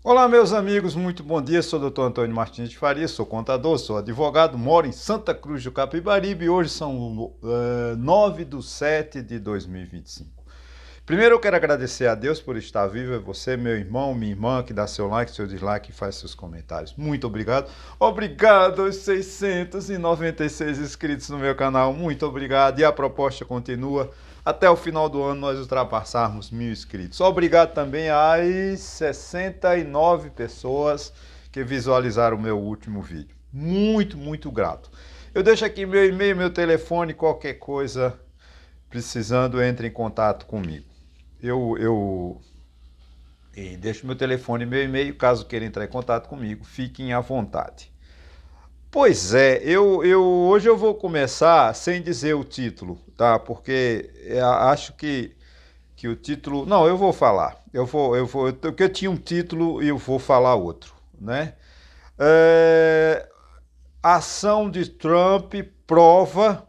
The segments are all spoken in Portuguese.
Olá, meus amigos, muito bom dia. Sou o Dr. Antônio Martins de Faria, sou contador, sou advogado, moro em Santa Cruz do Capibaribe e hoje são 9 de 7 de 2025. Primeiro eu quero agradecer a Deus por estar vivo, é você, meu irmão, minha irmã, que dá seu like, seu dislike e faz seus comentários. Muito obrigado. Obrigado aos 696 inscritos no meu canal, muito obrigado. E a proposta continua. Até o final do ano nós ultrapassarmos 1.000 inscritos. Obrigado também às 69 pessoas que visualizaram o meu último vídeo. Muito, muito grato. Eu deixo aqui meu e-mail, meu telefone, qualquer coisa precisando, entre em contato comigo. Eu deixo meu telefone e meu e-mail, caso queira entrar em contato comigo, fiquem à vontade. Pois é, hoje eu vou começar sem dizer o título, tá? Porque acho que o título. Não, eu vou falar. Porque eu tinha um título e eu vou falar outro, né? É, ação de Trump prova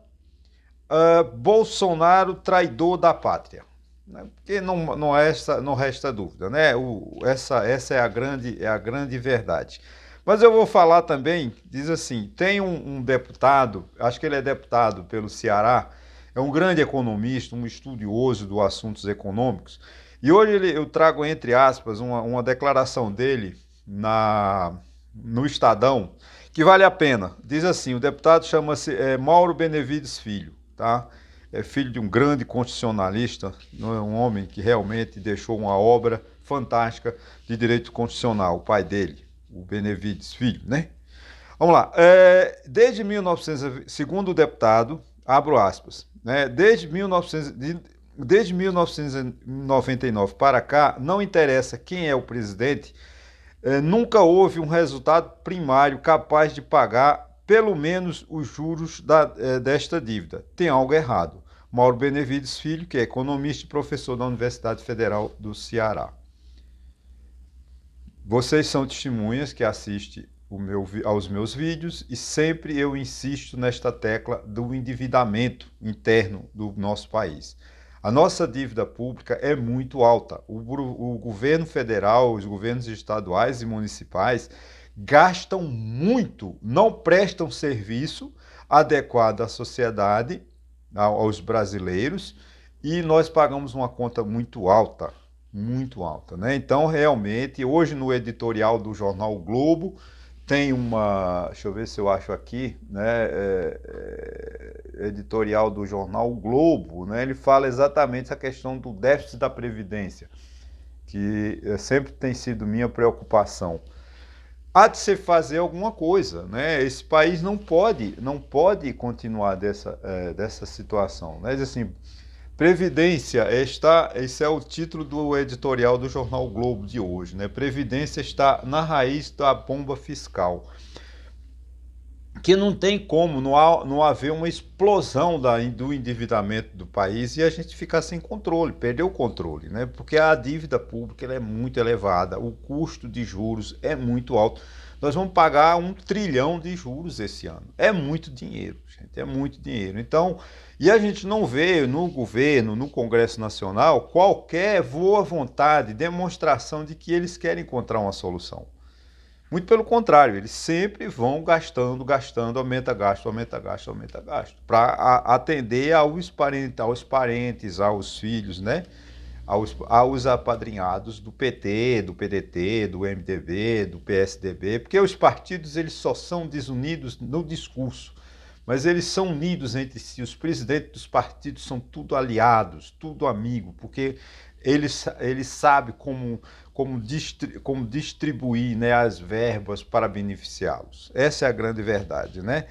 Bolsonaro traidor da pátria. Né? Porque não resta dúvida, né? Essa é a grande verdade. Mas eu vou falar também, diz assim, tem um deputado, acho que ele é deputado pelo Ceará, é um grande economista, um estudioso dos assuntos econômicos, e hoje eu trago, entre aspas, uma declaração dele no Estadão, que vale a pena. Diz assim, o deputado chama-se Mauro Benevides Filho, tá? É filho de um grande constitucionalista, não é um homem que realmente deixou uma obra fantástica de direito constitucional, o pai dele, o Benevides Filho, né? Vamos lá. Desde 1900, segundo o deputado, abro aspas, né? Desde 1999 para cá, não interessa quem é o presidente, nunca houve um resultado primário capaz de pagar pelo menos os juros desta dívida. Tem algo errado. Mauro Benevides Filho, que é economista e professor da Universidade Federal do Ceará. Vocês são testemunhas que assistem aos meus vídeos e sempre eu insisto nesta tecla do endividamento interno do nosso país. A nossa dívida pública é muito alta. O governo federal, os governos estaduais e municipais gastam muito, não prestam serviço adequado à sociedade, aos brasileiros, e nós pagamos uma conta muito alta, né? Então, realmente, hoje no editorial do jornal o Globo, tem deixa eu ver se eu acho aqui, né? Editorial do jornal o Globo, né? Ele fala exatamente essa questão do déficit da Previdência, que sempre tem sido minha preocupação. Há de se fazer alguma coisa, né? Esse país não pode continuar dessa situação, né? Assim, Previdência esse é o título do editorial do jornal o Globo de hoje, né? Previdência está na raiz da bomba fiscal, que não tem como não haver uma explosão do endividamento do país e a gente ficar sem controle, perder o controle, né? Porque a dívida pública ela é muito elevada, o custo de juros é muito alto. Nós vamos pagar 1 trilhão de juros esse ano. É muito dinheiro, gente, é muito dinheiro. Então, e a gente não vê no governo, no Congresso Nacional, qualquer boa vontade, demonstração de que eles querem encontrar uma solução. Muito pelo contrário, eles sempre vão gastando, aumenta gasto, para atender aos parentes, aos filhos, né? Aos apadrinhados do PT, do PDT, do MDB, do PSDB, porque os partidos eles só são desunidos no discurso, mas eles são unidos entre si. Os presidentes dos partidos são tudo aliados, tudo amigo, porque eles sabem como distribuir, né, as verbas para beneficiá-los. Essa é a grande verdade, né?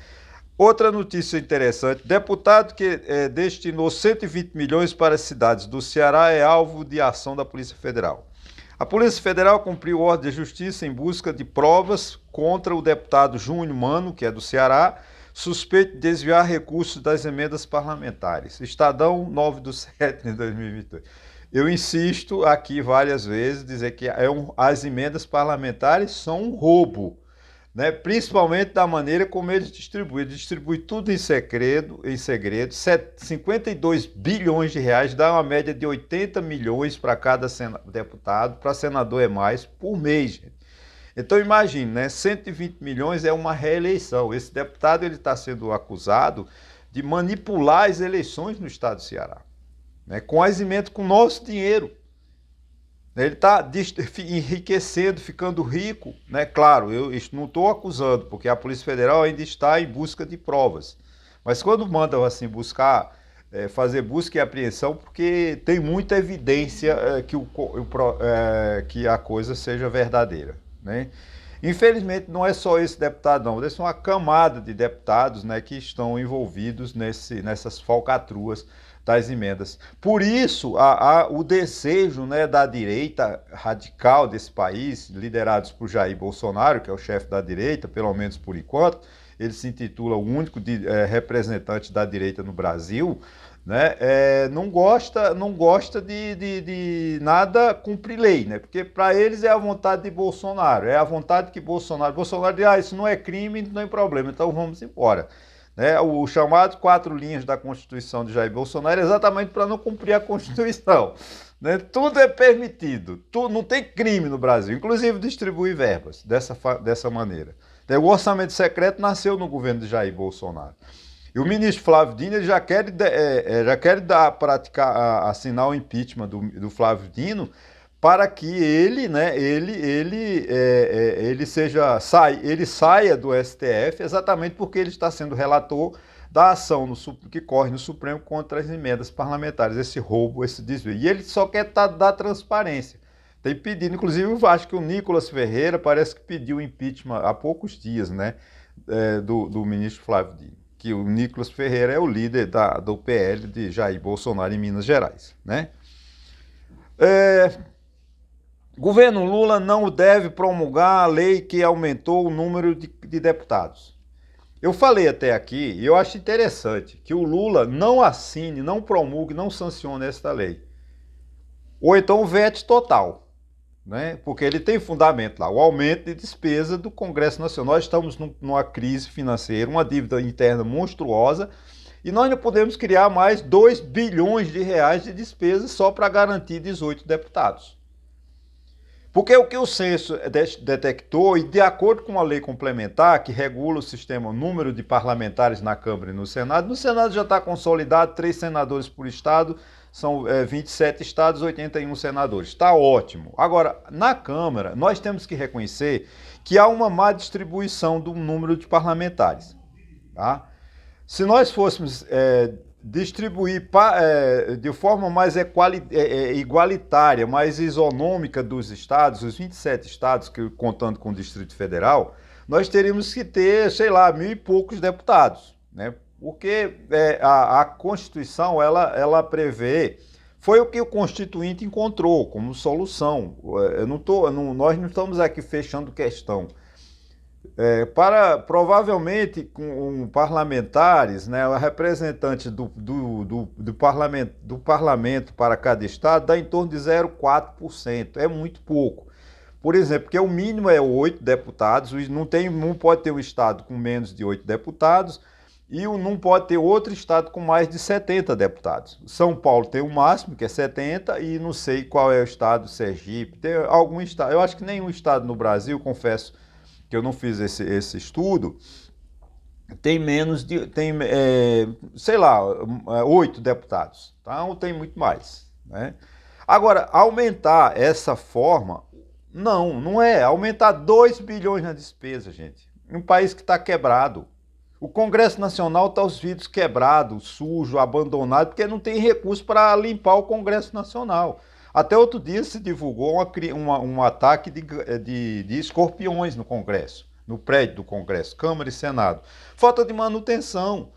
Outra notícia interessante, deputado que destinou 120 milhões para as cidades do Ceará é alvo de ação da Polícia Federal. A Polícia Federal cumpriu ordem de justiça em busca de provas contra o deputado Júnior Mano, que é do Ceará, suspeito de desviar recursos das emendas parlamentares. Estadão 9 de 7 de 2022. Eu insisto aqui várias vezes, dizer que as emendas parlamentares são um roubo. né? Principalmente da maneira como eles distribuem. Eles distribuem tudo em segredo, 52 bilhões de reais, dá uma média de 80 milhões para cada deputado, para senador é mais, por mês, gente. Então imagine, né? 120 milhões é uma reeleição. Esse deputado ele está sendo acusado de manipular as eleições no estado do Ceará, né? Com as emendas, com o nosso dinheiro. Ele está enriquecendo, ficando rico, né? Claro, eu não estou acusando, porque a Polícia Federal ainda está em busca de provas. Mas quando mandam assim buscar, fazer busca e apreensão, porque tem muita evidência que a coisa seja verdadeira, né? Infelizmente não é só esse deputado não, é uma camada de deputados, né, que estão envolvidos nessas falcatruas das emendas. Por isso, o desejo, né, da direita radical desse país, liderados por Jair Bolsonaro, que é o chefe da direita, pelo menos por enquanto, ele se intitula o único representante da direita no Brasil, né, não gosta de nada cumprir lei, né, porque para eles é a vontade de Bolsonaro, é a vontade que Bolsonaro diz, isso não é crime, não tem problema, então vamos embora. Né, o chamado 4 linhas da Constituição de Jair Bolsonaro é exatamente para não cumprir a Constituição. Né? Tudo é permitido, não tem crime no Brasil, inclusive distribuir verbas dessa maneira. O orçamento secreto nasceu no governo de Jair Bolsonaro. E o ministro Flávio Dino ele já quer assinar o impeachment do Flávio Dino para que ele, né, ele saia do STF exatamente porque ele está sendo relator da ação que corre no Supremo contra as emendas parlamentares, esse roubo, esse desvio. E ele só quer dar transparência. Tem pedido, inclusive, eu acho que o Nicolas Ferreira parece que pediu impeachment há poucos dias, né, do ministro Flávio Dino. Que o Nicolas Ferreira é o líder do PL de Jair Bolsonaro em Minas Gerais, né? Governo Lula não deve promulgar a lei que aumentou o número de deputados. Eu falei até aqui, e eu acho interessante, que o Lula não assine, não promulgue, não sancione esta lei. Ou então vete total. Né? Porque ele tem fundamento lá, o aumento de despesa do Congresso Nacional. Nós estamos numa crise financeira, uma dívida interna monstruosa, e nós não podemos criar mais 2 bilhões de reais de despesas só para garantir 18 deputados. Porque o que o censo detectou, e de acordo com a lei complementar que regula o número de parlamentares na Câmara e no Senado já está consolidado, 3 senadores por estado, são 27 estados, 81 senadores. Está ótimo. Agora, na Câmara, nós temos que reconhecer que há uma má distribuição do número de parlamentares. Tá? Se nós fôssemos distribuir de forma mais igualitária, mais isonômica dos estados, os 27 estados, contando com o Distrito Federal, nós teríamos que ter, 1.000 e poucos deputados, né? Porque a Constituição, ela prevê, foi o que o Constituinte encontrou como solução. Nós não estamos aqui fechando questão. Provavelmente, com parlamentares, né, representantes do parlamento para cada estado, dá em torno de 0,4%. É muito pouco. Por exemplo, porque o mínimo é 8 deputados, não pode ter um estado com menos de 8 deputados, e não pode ter outro estado com mais de 70 deputados. São Paulo tem o máximo, que é 70, e não sei qual é o estado, Sergipe, tem algum estado, eu acho que nenhum estado no Brasil, confesso que eu não fiz esse estudo, tem menos de, 8 deputados, tá? Ou tem muito mais, né? Agora, aumentar essa forma, não é, aumentar 2 bilhões na despesa, gente, em um país que está quebrado. O Congresso Nacional está os vidros quebrados, sujo, abandonado, porque não tem recurso para limpar o Congresso Nacional. Até outro dia se divulgou um ataque de escorpiões no Congresso, no prédio do Congresso, Câmara e Senado. Falta de manutenção,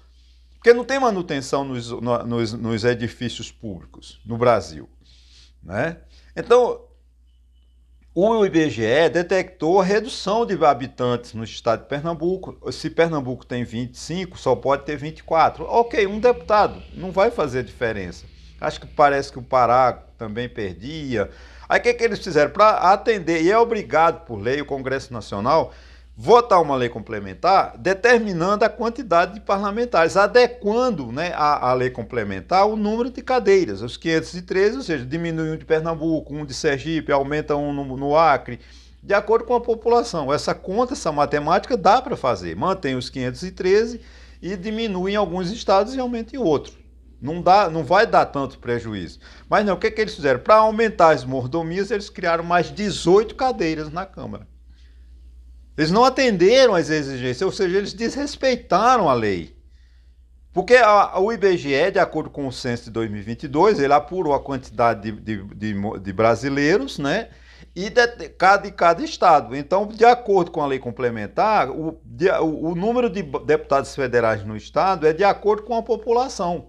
porque não tem manutenção nos edifícios públicos no Brasil, né? Então, o IBGE detectou a redução de habitantes no estado de Pernambuco. Se Pernambuco tem 25, só pode ter 24. Ok, um deputado, não vai fazer diferença. Acho que parece que o Pará também perdia. Aí o que eles fizeram? Para atender, e é obrigado por lei o Congresso Nacional, votar uma lei complementar determinando a quantidade de parlamentares, adequando, né, a lei complementar ao número de cadeiras, os 513, ou seja, diminui um de Pernambuco, um de Sergipe, aumenta um no Acre, de acordo com a população. Essa conta, essa matemática dá para fazer, mantém os 513 e diminui em alguns estados e aumenta em outros. Não vai dar tanto prejuízo. Mas não, o que eles fizeram? Para aumentar as mordomias, eles criaram mais 18 cadeiras na Câmara. Eles não atenderam às exigências, ou seja, eles desrespeitaram a lei. Porque o IBGE, de acordo com o censo de 2022, ele apurou a quantidade de brasileiros, né? E de cada estado. Então, de acordo com a lei complementar, o número de deputados federais no estado é de acordo com a população.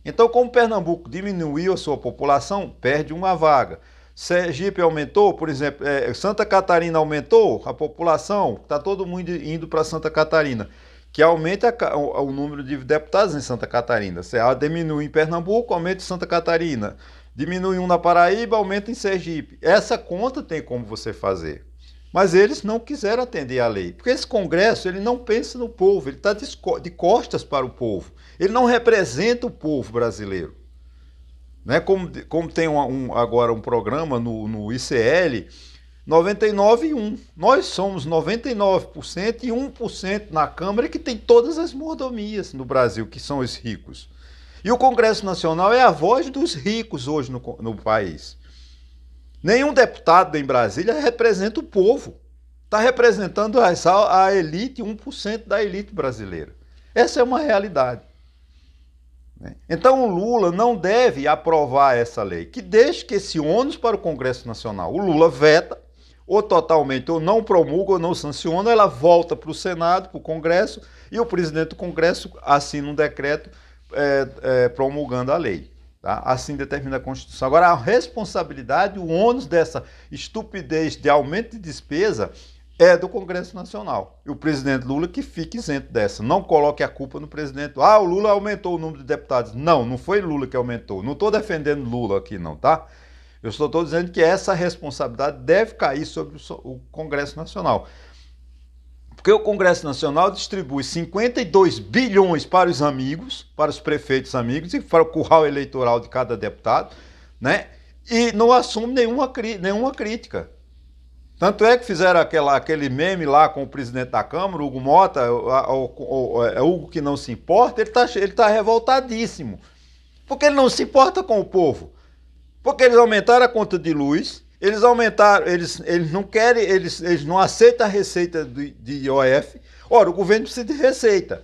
Então, como Pernambuco diminuiu a sua população, perde uma vaga. Sergipe aumentou, por exemplo, Santa Catarina aumentou a população, está todo mundo indo para Santa Catarina, que aumenta o número de deputados em Santa Catarina. Diminui em Pernambuco, aumenta em Santa Catarina. Diminui um na Paraíba, aumenta em Sergipe. Essa conta tem como você fazer. Mas eles não quiseram atender à lei, porque esse Congresso ele não pensa no povo, ele está de costas para o povo. Ele não representa o povo brasileiro. Né? Como tem agora um programa no ICL, 99 e 1. Nós somos 99% e 1% na Câmara que tem todas as mordomias no Brasil, que são os ricos. E o Congresso Nacional é a voz dos ricos hoje no país. Nenhum deputado em Brasília representa o povo. Está representando a elite, 1% da elite brasileira. Essa é uma realidade. Então o Lula não deve aprovar essa lei, que deixe que esse ônus para o Congresso Nacional. O Lula veta, ou totalmente, ou não promulga, ou não sanciona, ela volta para o Senado, para o Congresso, e o presidente do Congresso assina um decreto promulgando a lei. Tá? Assim determina a Constituição. Agora, a responsabilidade, o ônus dessa estupidez de aumento de despesa é do Congresso Nacional. E o presidente Lula que fique isento dessa. Não coloque a culpa no presidente. O Lula aumentou o número de deputados. Não foi Lula que aumentou. Não estou defendendo Lula aqui não, tá? Eu só estou dizendo que essa responsabilidade deve cair sobre o Congresso Nacional. Porque o Congresso Nacional distribui 52 bilhões para os amigos, para os prefeitos amigos e para o curral eleitoral de cada deputado, né? E não assume nenhuma crítica. Tanto é que fizeram aquele meme lá com o presidente da Câmara, Hugo Mota, Hugo que não se importa, ele tá revoltadíssimo. Porque ele não se importa com o povo. Porque eles aumentaram a conta de luz, eles não querem, eles não aceitam a receita de IOF. Ora, o governo precisa de receita,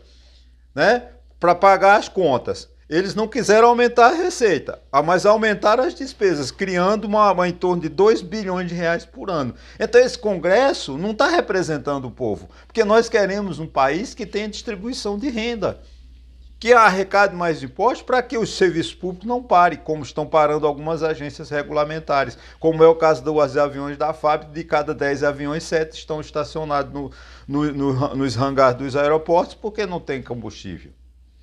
né, para pagar as contas. Eles não quiseram aumentar a receita, mas aumentaram as despesas, criando em torno de 2 bilhões de reais por ano. Então esse Congresso não está representando o povo, porque nós queremos um país que tenha distribuição de renda, que arrecade mais impostos para que os serviços públicos não parem, como estão parando algumas agências regulamentares, como é o caso dos aviões da FAB, de cada 10 aviões, 7 estão estacionados nos hangares dos aeroportos porque não tem combustível.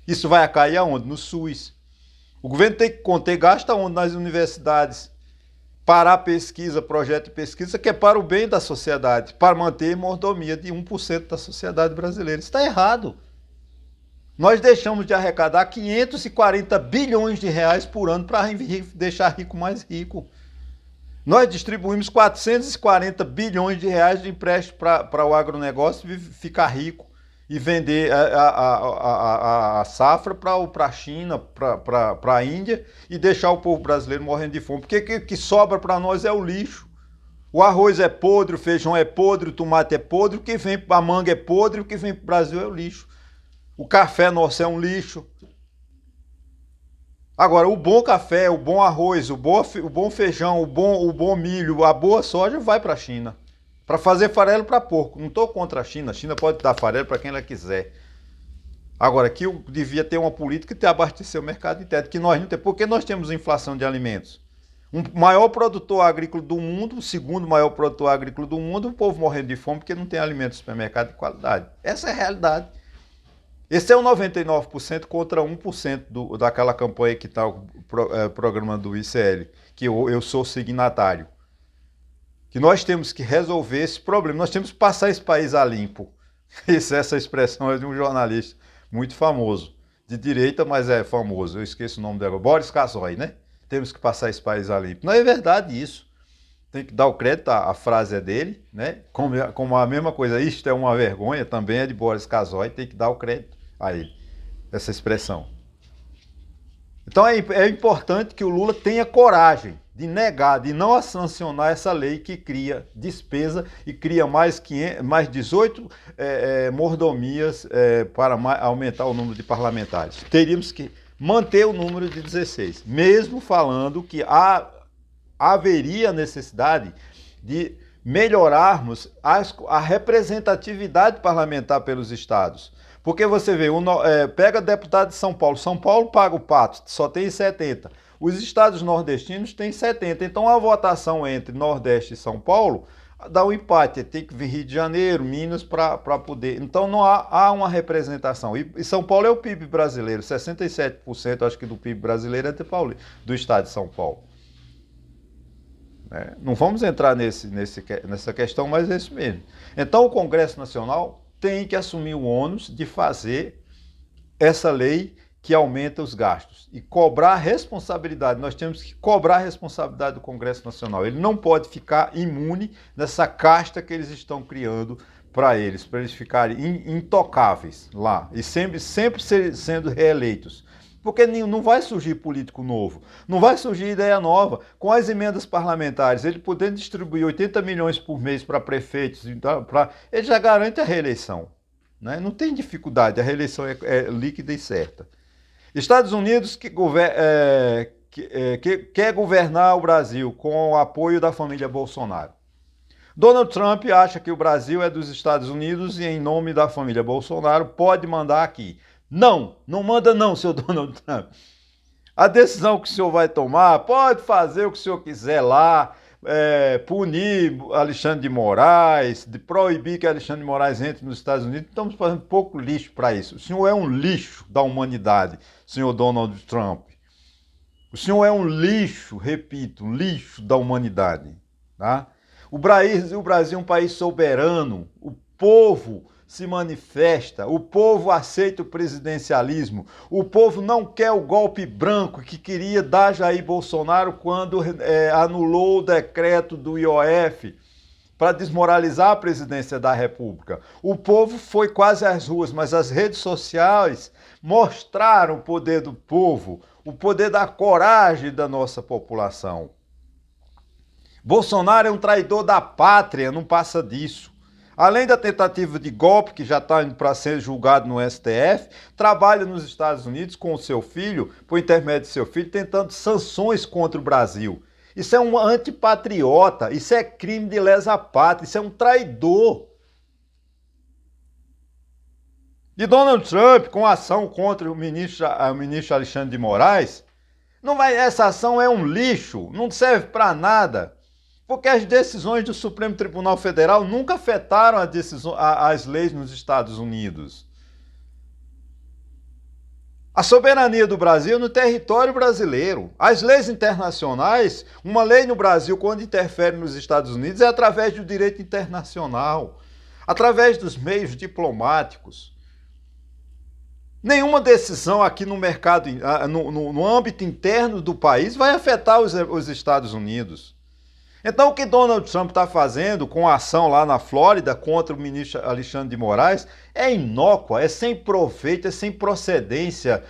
Isso vai cair aonde? No SUS. O governo tem que conter, gasta onde? Nas universidades. Parar a pesquisa, projeto de pesquisa, que é para o bem da sociedade, para manter a mordomia de 1% da sociedade brasileira. Isso está errado. Nós deixamos de arrecadar 540 bilhões de reais por ano para deixar rico mais rico. Nós distribuímos 440 bilhões de reais de empréstimo para o agronegócio ficar rico e vender a safra para a China, para a Índia e deixar o povo brasileiro morrendo de fome. Porque o que sobra para nós é o lixo. O arroz é podre, o feijão é podre, o tomate é podre, o que vem para a manga é podre, o que vem para o Brasil é o lixo. O café nosso é um lixo. Agora, o bom café, o bom arroz, o bom feijão, o bom milho, a boa soja vai para a China. Para fazer farelo para porco. Não estou contra a China pode dar farelo para quem ela quiser. Agora, aqui devia ter uma política de abastecer o mercado interno, que nós não temos. Por que nós temos inflação de alimentos? O maior produtor agrícola do mundo, o segundo maior produtor agrícola do mundo, o povo morrendo de fome porque não tem alimento no supermercado de qualidade. Essa é a realidade. Esse é o 99% contra 1% daquela campanha que está o programa do ICL, que eu sou signatário. que nós temos que resolver esse problema, nós temos que passar esse país a limpo. Essa expressão é de um jornalista muito famoso, de direita, mas é famoso, eu esqueço o nome dela, Boris Casoy, né? Temos que passar esse país a limpo. Não é verdade isso. Tem que dar o crédito, a frase é dele, né? Como a mesma coisa, isto é uma vergonha, também é de Boris Casoy, tem que dar o crédito a ele, essa expressão. Então é importante que o Lula tenha coragem de negar, de não sancionar essa lei que cria despesa e cria mais 18 mordomias para aumentar o número de parlamentares. Teríamos que manter o número de 16, mesmo falando que haveria necessidade de melhorarmos a representatividade parlamentar pelos estados. Porque você vê, pega deputado de São Paulo paga o pato, só tem 70. Os estados nordestinos têm 70. Então a votação entre Nordeste e São Paulo dá um empate. Tem que vir Rio de Janeiro, Minas para poder. Então não há uma representação. E São Paulo é o PIB brasileiro, 67% acho que do PIB brasileiro é do estado de São Paulo. Não vamos entrar nessa questão, mas é isso mesmo. Então o Congresso Nacional tem que assumir o ônus de fazer essa lei que aumenta os gastos e cobrar responsabilidade. Nós temos que cobrar a responsabilidade do Congresso Nacional. Ele não pode ficar imune nessa casta que eles estão criando para eles ficarem intocáveis lá e sempre sendo reeleitos. Porque não vai surgir político novo, não vai surgir ideia nova. Com as emendas parlamentares, ele podendo distribuir 80 milhões por mês para prefeitos, ele já garante a reeleição. Né? Não tem dificuldade, a reeleição é líquida e certa. Estados Unidos que quer governar o Brasil com o apoio da família Bolsonaro. Donald Trump acha que o Brasil é dos Estados Unidos e, em nome da família Bolsonaro, pode mandar aqui. Não manda não, seu Donald Trump. A decisão que o senhor vai tomar, pode fazer o que o senhor quiser lá, punir Alexandre de Moraes, de proibir que Alexandre de Moraes entre nos Estados Unidos. Estamos fazendo pouco lixo para isso. O senhor é um lixo da humanidade, senhor Donald Trump. O senhor é um lixo, repito, um lixo da humanidade. Tá? O Brasil é um país soberano, o povo se manifesta, o povo aceita o presidencialismo, o povo não quer o golpe branco que queria dar Jair Bolsonaro quando anulou o decreto do IOF para desmoralizar a presidência da República. O povo foi quase às ruas, mas as redes sociais mostraram o poder do povo, o poder da coragem da nossa população. Bolsonaro é um traidor da pátria, não passa disso. Além da tentativa de golpe, que já está indo para ser julgado no STF, trabalha nos Estados Unidos com o seu filho, por intermédio de seu filho, tentando sanções contra o Brasil. Isso é um antipatriota, isso é crime de lesa pátria, isso é um traidor. E Donald Trump, com ação contra o ministro Alexandre de Moraes, essa ação é um lixo, não serve para nada. Porque as decisões do Supremo Tribunal Federal nunca afetaram as leis nos Estados Unidos. A soberania do Brasil é no território brasileiro. As leis internacionais, uma lei no Brasil, quando interfere nos Estados Unidos, é através do direito internacional, através dos meios diplomáticos. Nenhuma decisão aqui no mercado, no âmbito interno do país, vai afetar os Estados Unidos. Então, o que Donald Trump está fazendo com a ação lá na Flórida contra o ministro Alexandre de Moraes é inócua, é sem proveito, é sem procedência.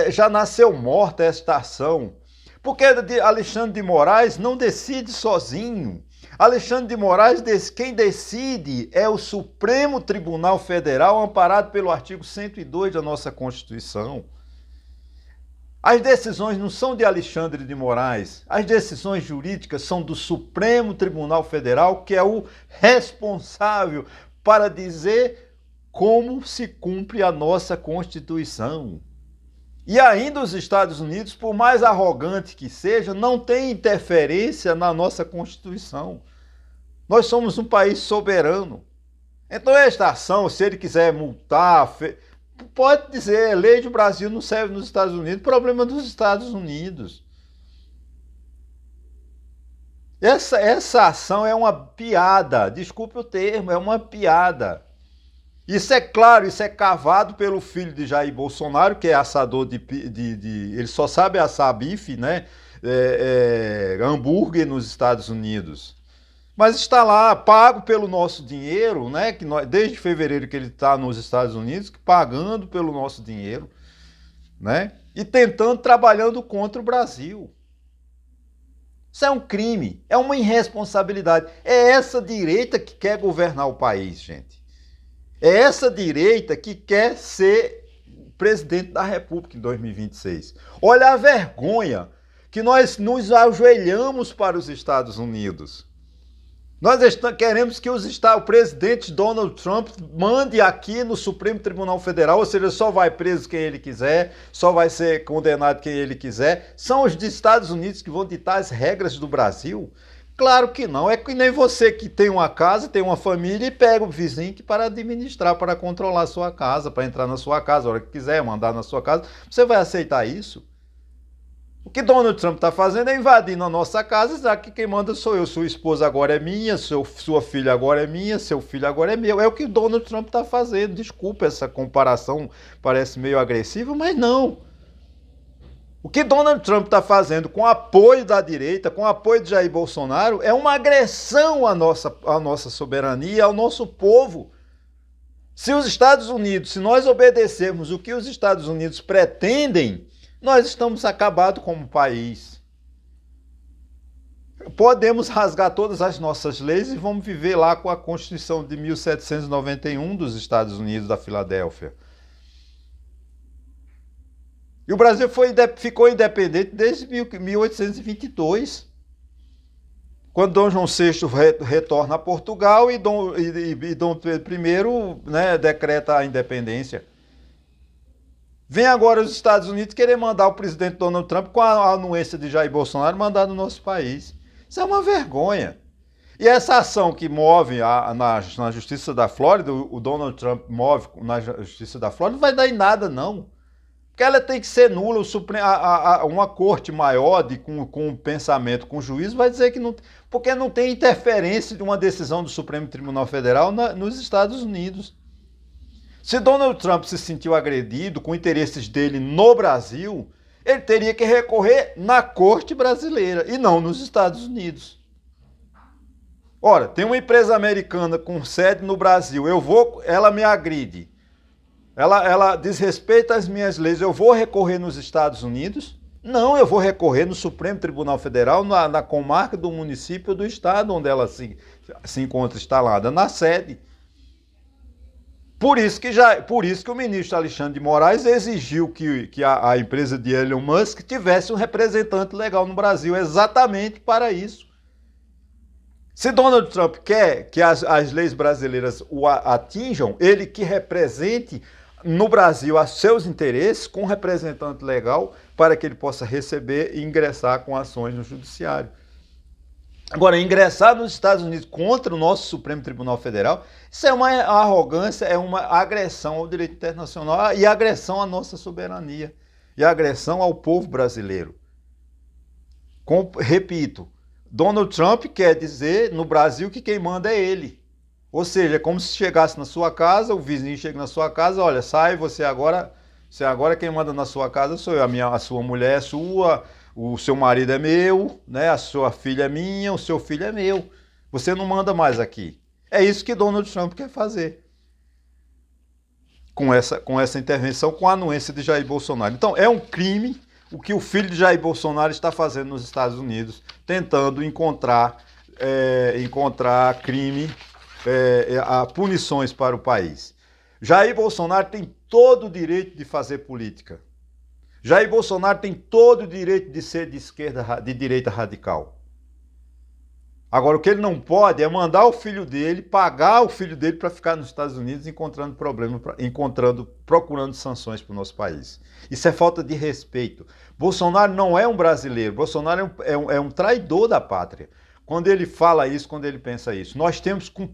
Já nasceu morta esta ação. Porque Alexandre de Moraes não decide sozinho. Alexandre de Moraes, quem decide é o Supremo Tribunal Federal, amparado pelo artigo 102 da nossa Constituição. As decisões não são de Alexandre de Moraes, as decisões jurídicas são do Supremo Tribunal Federal, que é o responsável para dizer como se cumpre a nossa Constituição. E ainda os Estados Unidos, por mais arrogante que seja, não tem interferência na nossa Constituição. Nós somos um país soberano. Então esta ação, se ele quiser multar, pode dizer, lei do Brasil não serve nos Estados Unidos, problema dos Estados Unidos. Essa ação é uma piada, desculpe o termo, é uma piada. Isso é claro, isso é cavado pelo filho de Jair Bolsonaro, que é assador ele só sabe assar bife, né? Hambúrguer nos Estados Unidos. Mas está lá, pago pelo nosso dinheiro, né? Que nós, desde fevereiro que ele está nos Estados Unidos, pagando pelo nosso dinheiro, né? E tentando, trabalhando contra o Brasil. Isso é um crime, é uma irresponsabilidade. É essa direita que quer governar o país, gente. É essa direita que quer ser presidente da República em 2026. Olha a vergonha que nós nos ajoelhamos para os Estados Unidos. Nós queremos que o presidente Donald Trump mande aqui no Supremo Tribunal Federal, ou seja, só vai preso quem ele quiser, só vai ser condenado quem ele quiser. São os Estados Unidos que vão ditar as regras do Brasil? Claro que não. É que nem você que tem uma casa, tem uma família e pega o vizinho para administrar, para controlar a sua casa, para entrar na sua casa, a hora que quiser, mandar na sua casa. Você vai aceitar isso? O que Donald Trump está fazendo é invadindo a nossa casa, já que quem manda sou eu, sua esposa agora é minha, sua filha agora é minha, seu filho agora é meu. É o que Donald Trump está fazendo. Desculpa, essa comparação parece meio agressiva, mas não. O que Donald Trump está fazendo com o apoio da direita, com o apoio de Jair Bolsonaro, é uma agressão à nossa soberania, ao nosso povo. Se os Estados Unidos, se nós obedecermos o que os Estados Unidos pretendem, nós estamos acabados como país. Podemos rasgar todas as nossas leis e vamos viver lá com a Constituição de 1791 dos Estados Unidos, da Filadélfia. E o Brasil ficou independente desde 1822, quando Dom João VI retorna a Portugal e Dom Pedro I, né, decreta a independência. Vem agora os Estados Unidos querer mandar o presidente Donald Trump, com a anuência de Jair Bolsonaro, mandar no nosso país. Isso é uma vergonha. E essa ação que move na Justiça da Flórida, o Donald Trump move na Justiça da Flórida, não vai dar em nada, não. Porque ela tem que ser nula. Uma corte maior, com um pensamento, com juízo, vai dizer que não. Porque não tem interferência de uma decisão do Supremo Tribunal Federal nos Estados Unidos. Se Donald Trump se sentiu agredido com interesses dele no Brasil, ele teria que recorrer na corte brasileira e não nos Estados Unidos. Ora, tem uma empresa americana com sede no Brasil, ela me agride, ela desrespeita as minhas leis, eu vou recorrer nos Estados Unidos? Não, eu vou recorrer no Supremo Tribunal Federal, na comarca do município do estado onde ela se encontra instalada, na sede. Por isso que o ministro Alexandre de Moraes exigiu que a empresa de Elon Musk tivesse um representante legal no Brasil, exatamente para isso. Se Donald Trump quer que as leis brasileiras o atinjam, ele que represente no Brasil os seus interesses com um representante legal para que ele possa receber e ingressar com ações no judiciário. Agora, ingressar nos Estados Unidos contra o nosso Supremo Tribunal Federal, isso é uma arrogância, é uma agressão ao direito internacional e agressão à nossa soberania e agressão ao povo brasileiro. Repito, Donald Trump quer dizer no Brasil que quem manda é ele. Ou seja, é como se chegasse na sua casa, o vizinho chega na sua casa, olha, sai, você agora quem manda na sua casa sou eu, a sua mulher é sua, o seu marido é meu, né? A sua filha é minha, o seu filho é meu. Você não manda mais aqui. É isso que Donald Trump quer fazer. Com essa intervenção, com a anuência de Jair Bolsonaro. Então, é um crime o que o filho de Jair Bolsonaro está fazendo nos Estados Unidos, tentando encontrar crime, punições para o país. Jair Bolsonaro tem todo o direito de fazer política. Jair Bolsonaro tem todo o direito de ser de direita radical. Agora, o que ele não pode é mandar o filho dele, pagar o filho dele para ficar nos Estados Unidos encontrando problemas, procurando sanções para o nosso país. Isso é falta de respeito. Bolsonaro não é um brasileiro, Bolsonaro é um traidor da pátria. Quando ele fala isso, quando ele pensa isso.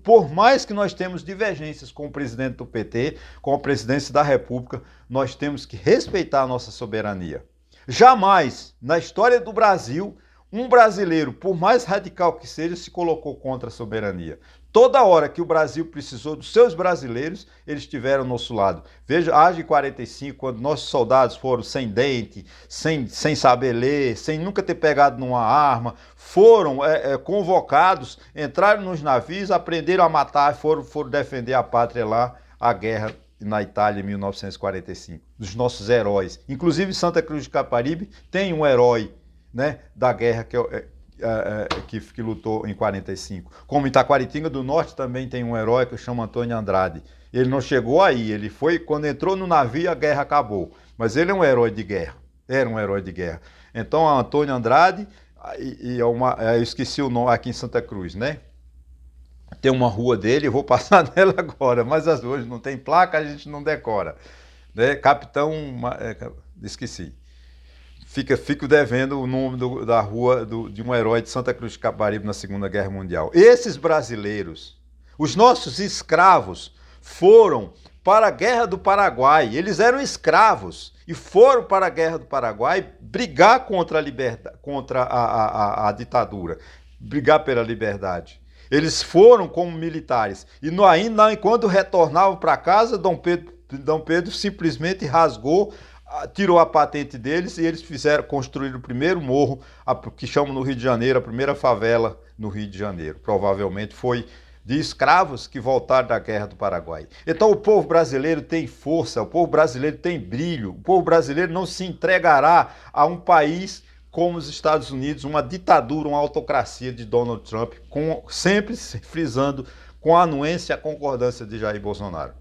Por mais que nós temos divergências com o presidente do PT, com a presidência da República, nós temos que respeitar a nossa soberania. Jamais, na história do Brasil, Um brasileiro, por mais radical que seja, se colocou contra a soberania. Toda hora que o Brasil precisou dos seus brasileiros, eles estiveram ao nosso lado. Veja, age em 45, quando nossos soldados foram sem dente, sem saber ler, sem nunca ter pegado numa arma, foram convocados, entraram nos navios, aprenderam a matar, foram defender a pátria lá, a guerra na Itália em 1945. Dos nossos heróis. Inclusive Santa Cruz de Caparibe tem um herói, né, da guerra que lutou em 45. Como em Taquaritinga do Norte também tem um herói que chama Antônio Andrade. Ele não chegou aí, ele foi, quando entrou no navio a guerra acabou. Mas ele é um herói de guerra, era um herói de guerra. Então Antônio Andrade, eu esqueci o nome aqui em Santa Cruz, né? Tem uma rua dele, eu vou passar nela agora, mas as ruas não tem placa, a gente não decora. Né? Capitão, esqueci. Fico devendo o nome da rua de um herói de Santa Cruz de Caparibe na Segunda Guerra Mundial. Esses brasileiros, os nossos escravos, foram para a Guerra do Paraguai. Eles eram escravos e foram para a Guerra do Paraguai brigar contra a ditadura, brigar pela liberdade. Eles foram como militares. E ainda quando retornavam para casa, Dom Pedro simplesmente rasgou, tirou a patente deles e eles construir o primeiro morro, que chamam no Rio de Janeiro, a primeira favela no Rio de Janeiro. Provavelmente foi de escravos que voltaram da Guerra do Paraguai. Então o povo brasileiro tem força, o povo brasileiro tem brilho, o povo brasileiro não se entregará a um país como os Estados Unidos, uma ditadura, uma autocracia de Donald Trump, sempre frisando com a anuência e a concordância de Jair Bolsonaro.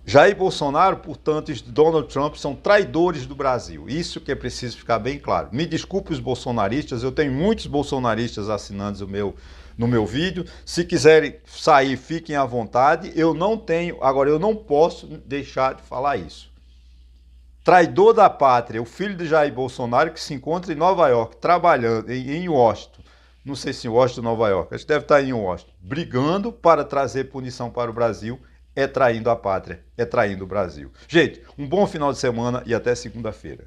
Jair Bolsonaro, portanto, e Donald Trump são traidores do Brasil. Isso que é preciso ficar bem claro. Me desculpe os bolsonaristas, eu tenho muitos bolsonaristas assinantes no meu vídeo. Se quiserem sair, fiquem à vontade. Eu não posso deixar de falar isso. Traidor da pátria, o filho de Jair Bolsonaro, que se encontra em Nova York, trabalhando em Washington, não sei se em Washington ou Nova York, acho que deve estar em Washington, brigando para trazer punição para o Brasil, é traindo a pátria, é traindo o Brasil. Gente, um bom final de semana e até segunda-feira.